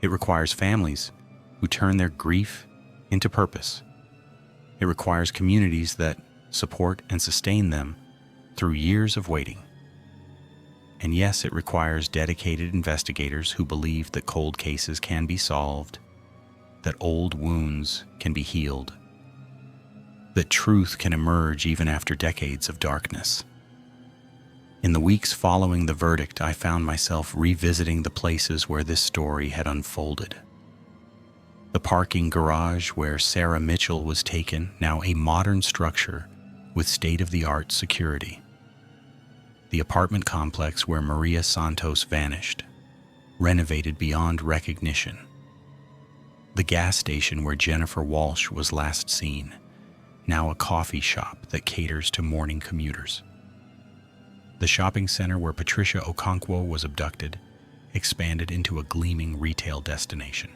It requires families who turn their grief into purpose. It requires communities that support and sustain them through years of waiting. And yes, it requires dedicated investigators who believe that cold cases can be solved, that old wounds can be healed, that truth can emerge even after decades of darkness. In the weeks following the verdict, I found myself revisiting the places where this story had unfolded. The parking garage where Sarah Mitchell was taken, now a modern structure with state-of-the-art security. The apartment complex where Maria Santos vanished, renovated beyond recognition. The gas station where Jennifer Walsh was last seen, now a coffee shop that caters to morning commuters. The shopping center where Patricia Okonkwo was abducted, expanded into a gleaming retail destination.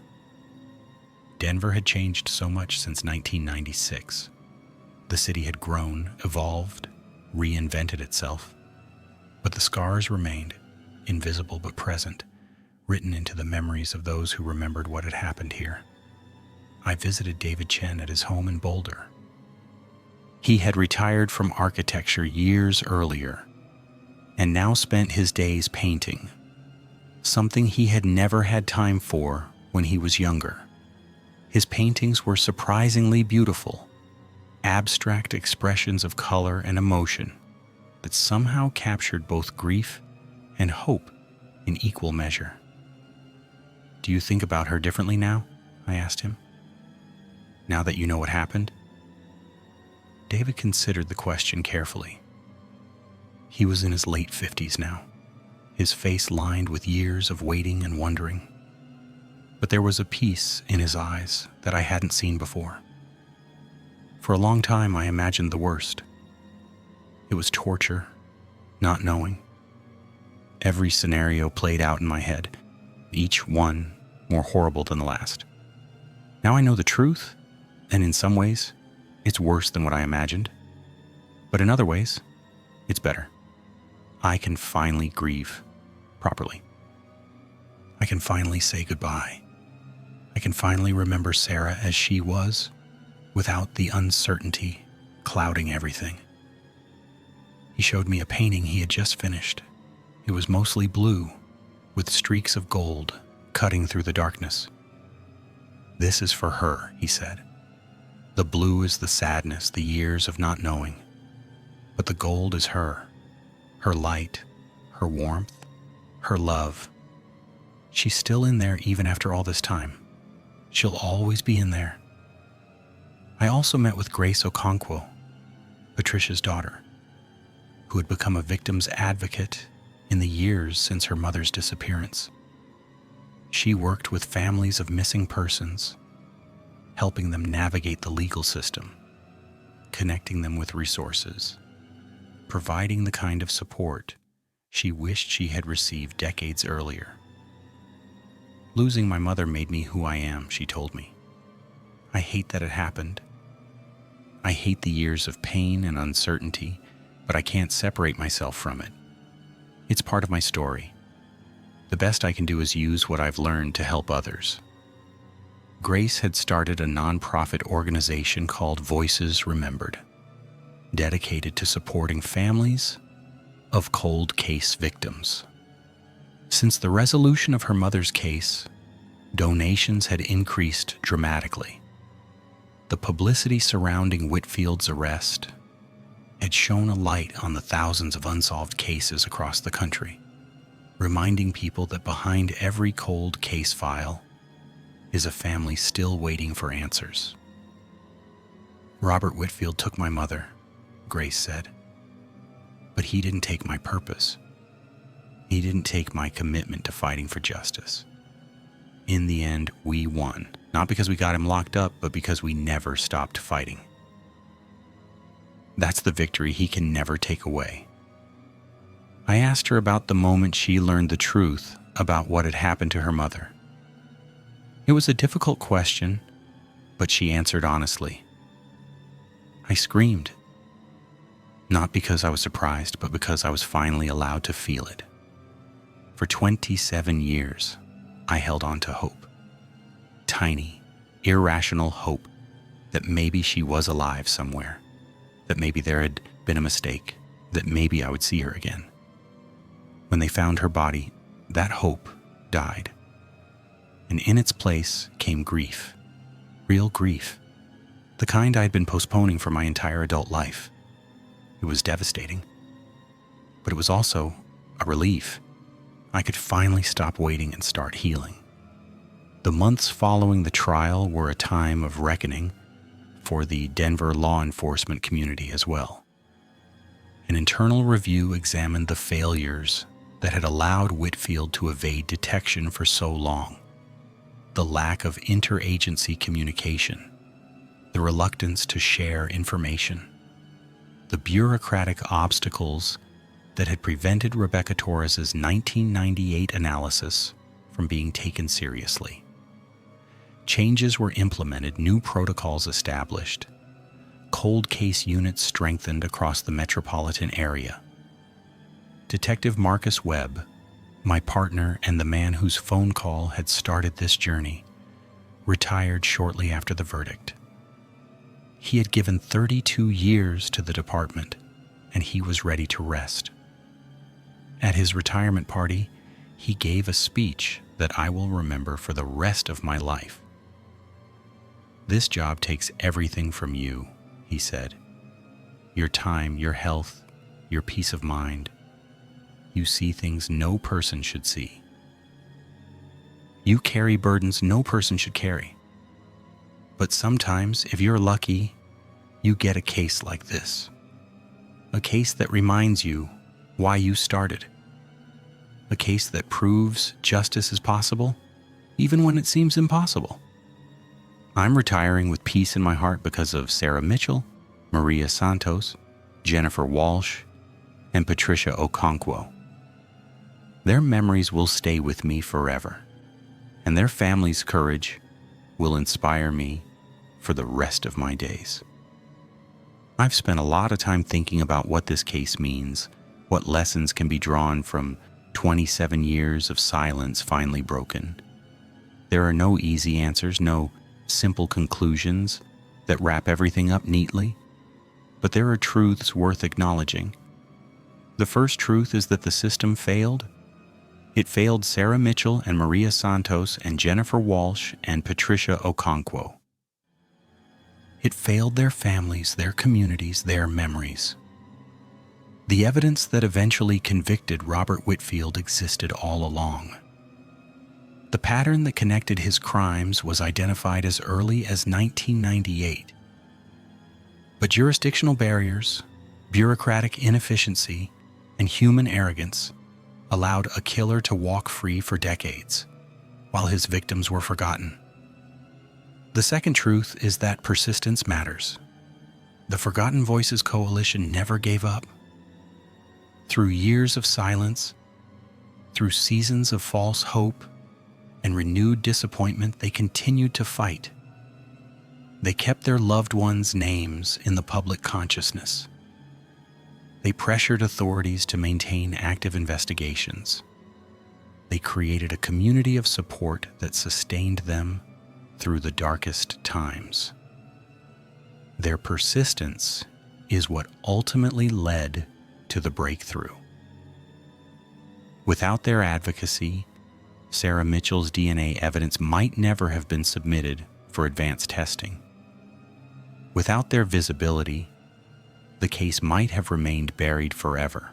Denver had changed so much since 1996. The city had grown, evolved, reinvented itself. But the scars remained, invisible but present, written into the memories of those who remembered what had happened here. I visited David Chen at his home in Boulder. He had retired from architecture years earlier and now spent his days painting, something he had never had time for when he was younger. His paintings were surprisingly beautiful, abstract expressions of color and emotion that somehow captured both grief and hope in equal measure. "Do you think about her differently now?" I asked him. "Now that you know what happened?" David considered the question carefully. He was in his late 50s now, his face lined with years of waiting and wondering. But there was a peace in his eyes that I hadn't seen before. For a long time, I imagined the worst. It was torture, not knowing. Every scenario played out in my head, each one more horrible than the last. Now I know the truth, and in some ways, it's worse than what I imagined. But in other ways, it's better. I can finally grieve properly. I can finally say goodbye. I can finally remember Sarah as she was, without the uncertainty clouding everything. He showed me a painting he had just finished. It was mostly blue, with streaks of gold cutting through the darkness. "This is for her," he said. "The blue is the sadness, the years of not knowing. But the gold is her light, her warmth, her love. She's still in there even after all this time. She'll always be in there." I also met with Grace Okonkwo, Patricia's daughter, who had become a victim's advocate in the years since her mother's disappearance. She worked with families of missing persons, helping them navigate the legal system, connecting them with resources, providing the kind of support she wished she had received decades earlier. "Losing my mother made me who I am," she told me. "I hate that it happened. I hate the years of pain and uncertainty, but I can't separate myself from it. It's part of my story. The best I can do is use what I've learned to help others." Grace had started a nonprofit organization called Voices Remembered, dedicated to supporting families of cold case victims. Since the resolution of her mother's case, donations had increased dramatically. The publicity surrounding Whitfield's arrest had shone a light on the thousands of unsolved cases across the country, reminding people that behind every cold case file is a family still waiting for answers. "Robert Whitfield took my mother," Grace said. "But he didn't take my purpose. He didn't take my commitment to fighting for justice. In the end, we won, not because we got him locked up, but because we never stopped fighting. That's the victory he can never take away." I asked her about the moment she learned the truth about what had happened to her mother. It was a difficult question, but she answered honestly. "I screamed. Not because I was surprised, but because I was finally allowed to feel it. For 27 years, I held on to hope. Tiny, irrational hope that maybe she was alive somewhere, that maybe there had been a mistake, that maybe I would see her again. When they found her body, that hope died. And in its place came grief, real grief, the kind I had been postponing for my entire adult life. It was devastating, but it was also a relief. I could finally stop waiting and start healing." The months following the trial were a time of reckoning for the Denver law enforcement community as well. An internal review examined the failures that had allowed Whitfield to evade detection for so long. The lack of interagency communication, the reluctance to share information, the bureaucratic obstacles that had prevented Rebecca Torres's 1998 analysis from being taken seriously. Changes were implemented, new protocols established, cold case units strengthened across the metropolitan area. Detective Marcus Webb, my partner and the man whose phone call had started this journey, retired shortly after the verdict. He had given 32 years to the department, and he was ready to rest. At his retirement party, he gave a speech that I will remember for the rest of my life. "This job takes everything from you," he said. "Your time, your health, your peace of mind. You see things no person should see. You carry burdens no person should carry. But sometimes, if you're lucky, you get a case like this. A case that reminds you why you started. A case that proves justice is possible, even when it seems impossible. I'm retiring with peace in my heart because of Sarah Mitchell, Maria Santos, Jennifer Walsh, and Patricia Okonkwo. Their memories will stay with me forever, and their family's courage will inspire me for the rest of my days." I've spent a lot of time thinking about what this case means, what lessons can be drawn from 27 years of silence finally broken. There are no easy answers, no simple conclusions that wrap everything up neatly, but there are truths worth acknowledging. The first truth is that the system failed. It failed Sarah Mitchell and Maria Santos and Jennifer Walsh and Patricia Okonkwo. It failed their families, their communities, their memories. The evidence that eventually convicted Robert Whitfield existed all along. The pattern that connected his crimes was identified as early as 1998. But jurisdictional barriers, bureaucratic inefficiency, and human arrogance allowed a killer to walk free for decades, while his victims were forgotten. The second truth is that persistence matters. The Forgotten Voices Coalition never gave up. Through years of silence, through seasons of false hope and renewed disappointment, they continued to fight. They kept their loved ones' names in the public consciousness. They pressured authorities to maintain active investigations. They created a community of support that sustained them through the darkest times. Their persistence is what ultimately led to the breakthrough. Without their advocacy, Sarah Mitchell's DNA evidence might never have been submitted for advanced testing. Without their visibility, the case might have remained buried forever.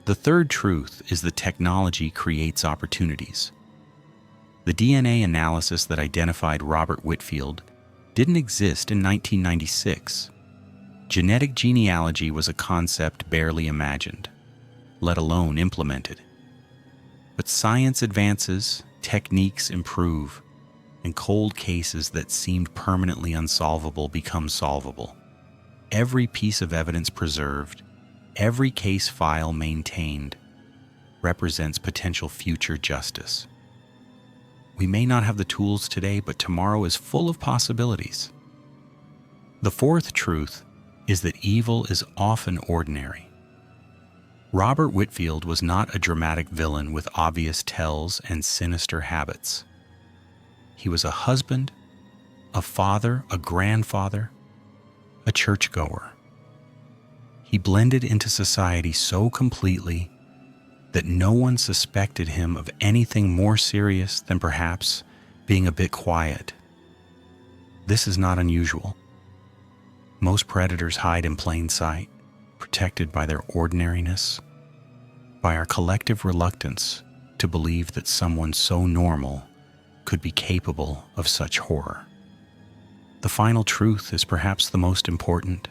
The third truth is that technology creates opportunities. The DNA analysis that identified Robert Whitfield didn't exist in 1996. Genetic genealogy was a concept barely imagined, let alone implemented. But science advances, techniques improve, and cold cases that seemed permanently unsolvable become solvable. Every piece of evidence preserved, every case file maintained, represents potential future justice. We may not have the tools today, but tomorrow is full of possibilities. The fourth truth is that evil is often ordinary. Robert Whitfield was not a dramatic villain with obvious tells and sinister habits. He was a husband, a father, a grandfather, a churchgoer. He blended into society so completely that no one suspected him of anything more serious than perhaps being a bit quiet. This is not unusual. Most predators hide in plain sight, protected by their ordinariness, by our collective reluctance to believe that someone so normal could be capable of such horror. The final truth is perhaps the most important.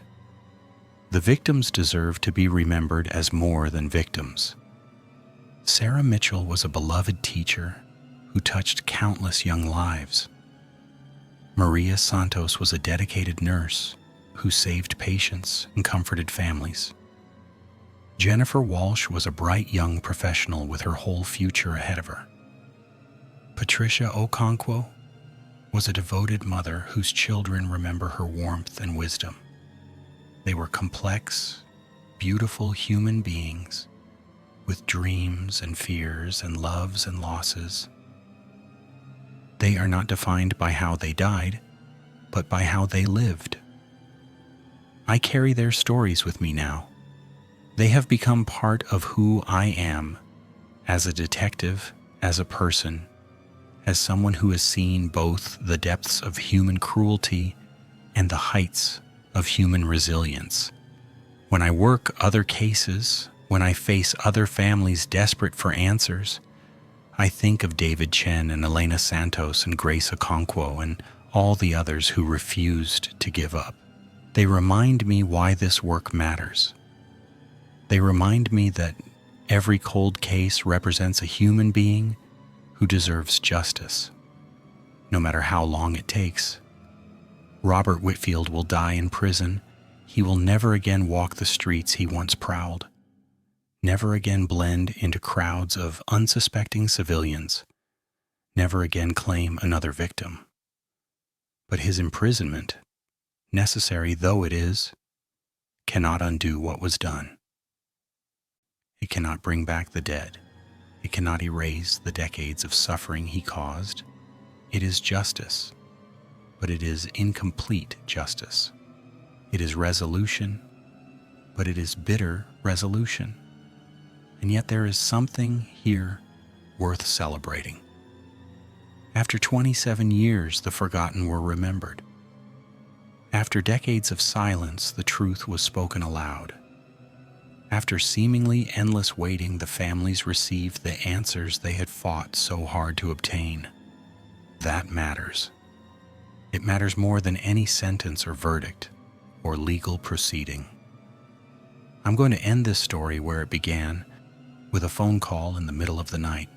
The victims deserve to be remembered as more than victims. Sarah Mitchell was a beloved teacher who touched countless young lives. Maria Santos was a dedicated nurse who saved patients and comforted families. Jennifer Walsh was a bright young professional with her whole future ahead of her. Patricia Okonkwo was a devoted mother whose children remember her warmth and wisdom. They were complex, beautiful human beings with dreams and fears and loves and losses. They are not defined by how they died, but by how they lived. I carry their stories with me now. They have become part of who I am as a detective, as a person, as someone who has seen both the depths of human cruelty and the heights of human resilience. When I work other cases, when I face other families desperate for answers, I think of David Chen and Elena Santos and Grace Okonkwo and all the others who refused to give up. They remind me why this work matters. They remind me that every cold case represents a human being who deserves justice, no matter how long it takes. Robert Whitfield will die in prison. He will never again walk the streets he once prowled, never again blend into crowds of unsuspecting civilians, never again claim another victim. But his imprisonment, necessary though it is, cannot undo what was done. It cannot bring back the dead. It cannot erase the decades of suffering he caused. It is justice, but it is incomplete justice. It is resolution, but it is bitter resolution. And yet there is something here worth celebrating. After 27 years, the forgotten were remembered. After decades of silence, the truth was spoken aloud. After seemingly endless waiting, the families received the answers they had fought so hard to obtain. That matters. It matters more than any sentence or verdict or legal proceeding. I'm going to end this story where it began, with a phone call in the middle of the night.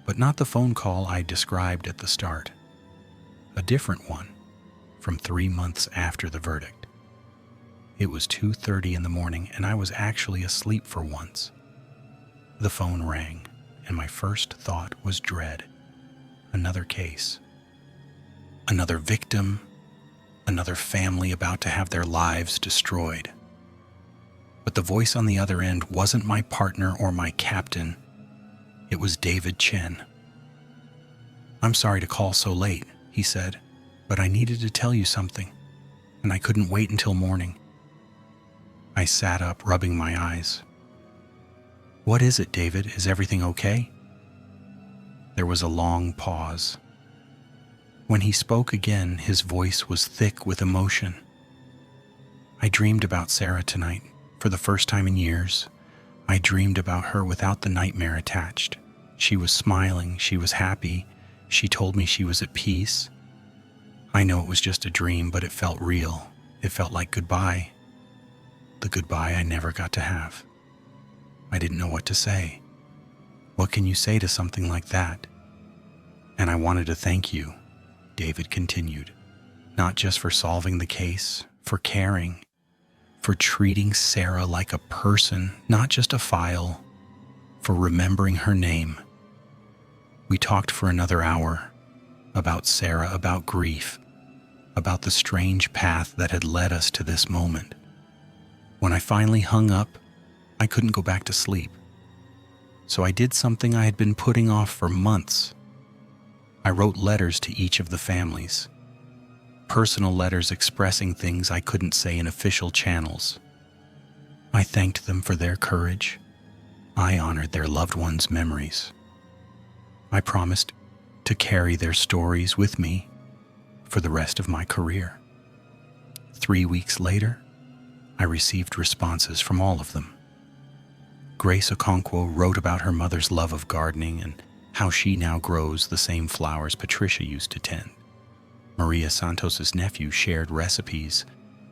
But not the phone call I described at the start. A different one, from 3 months after the verdict. It was 2:30 in the morning, and I was actually asleep for once. The phone rang, and my first thought was dread. Another case. Another victim. Another family about to have their lives destroyed. But the voice on the other end wasn't my partner or my captain. It was David Chen. "I'm sorry to call so late," he said, "but I needed to tell you something, and I couldn't wait until morning." I sat up, rubbing my eyes. "What is it, David? Is everything okay?" There was a long pause. When he spoke again, his voice was thick with emotion. "I dreamed about Sarah tonight, for the first time in years. I dreamed about her without the nightmare attached. She was smiling, she was happy, she told me she was at peace. I know it was just a dream, but it felt real. It felt like goodbye. The goodbye I never got to have. I didn't know what to say. What can you say to something like that? And I wanted to thank you," David continued, "not just for solving the case, for caring, for treating Sarah like a person, not just a file, for remembering her name. We talked for another hour about Sarah, about grief, about the strange path that had led us to this moment. When I finally hung up, I couldn't go back to sleep. So I did something I had been putting off for months. I wrote letters to each of the families, personal letters expressing things I couldn't say in official channels. I thanked them for their courage. I honored their loved ones' memories. I promised to carry their stories with me for the rest of my career. 3 weeks later, I received responses from all of them. Grace Okonkwo wrote about her mother's love of gardening and how she now grows the same flowers Patricia used to tend. Maria Santos's nephew shared recipes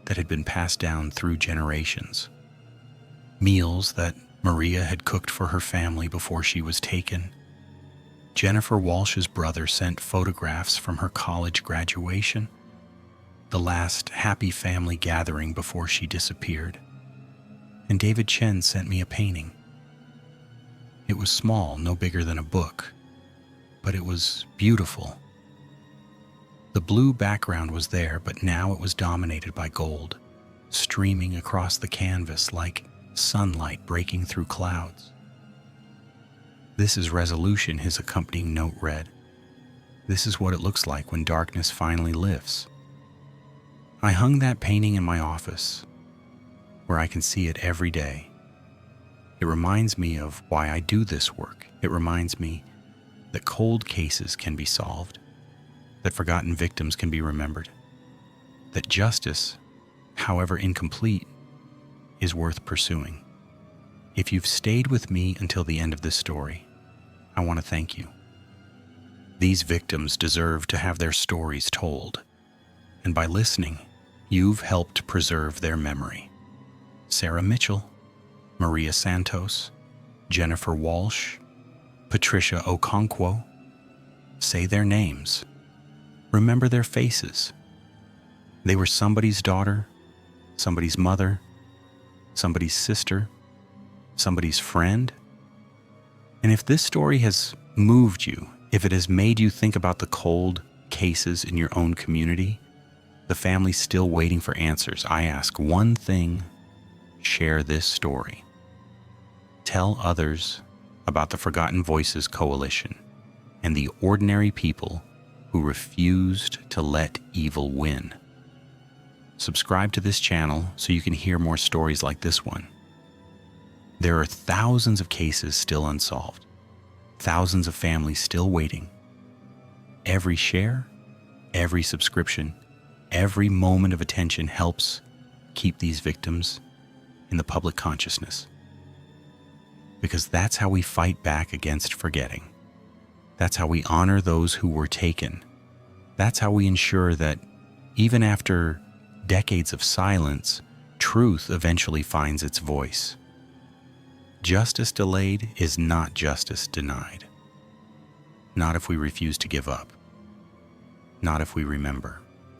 that had been passed down through generations. Meals that Maria had cooked for her family before she was taken. Jennifer Walsh's brother sent photographs from her college graduation, the last happy family gathering before she disappeared. And David Chen sent me a painting. It was small, no bigger than a book, but it was beautiful. The blue background was there, but now it was dominated by gold, streaming across the canvas like sunlight breaking through clouds. "This is resolution," his accompanying note read. "This is what it looks like when darkness finally lifts." I hung that painting in my office, where I can see it every day. It reminds me of why I do this work. It reminds me that cold cases can be solved, that forgotten victims can be remembered, that justice, however incomplete, is worth pursuing. If you've stayed with me until the end of this story, I want to thank you. These victims deserve to have their stories told, and by listening, you've helped preserve their memory. Sarah Mitchell, Maria Santos, Jennifer Walsh, Patricia Okonkwo. Say their names. Remember their faces. They were somebody's daughter, somebody's mother, somebody's sister, somebody's friend. And if this story has moved you, if it has made you think about the cold cases in your own community, the families still waiting for answers, I ask one thing: share this story. Tell others about the Forgotten Voices Coalition and the ordinary people who refused to let evil win. Subscribe to this channel so you can hear more stories like this one. There are thousands of cases still unsolved, thousands of families still waiting. Every share, every subscription, every moment of attention helps keep these victims in the public consciousness. Because that's how we fight back against forgetting. That's how we honor those who were taken. That's how we ensure that even after decades of silence, truth eventually finds its voice. Justice delayed is not justice denied. Not if we refuse to give up. Not if we remember.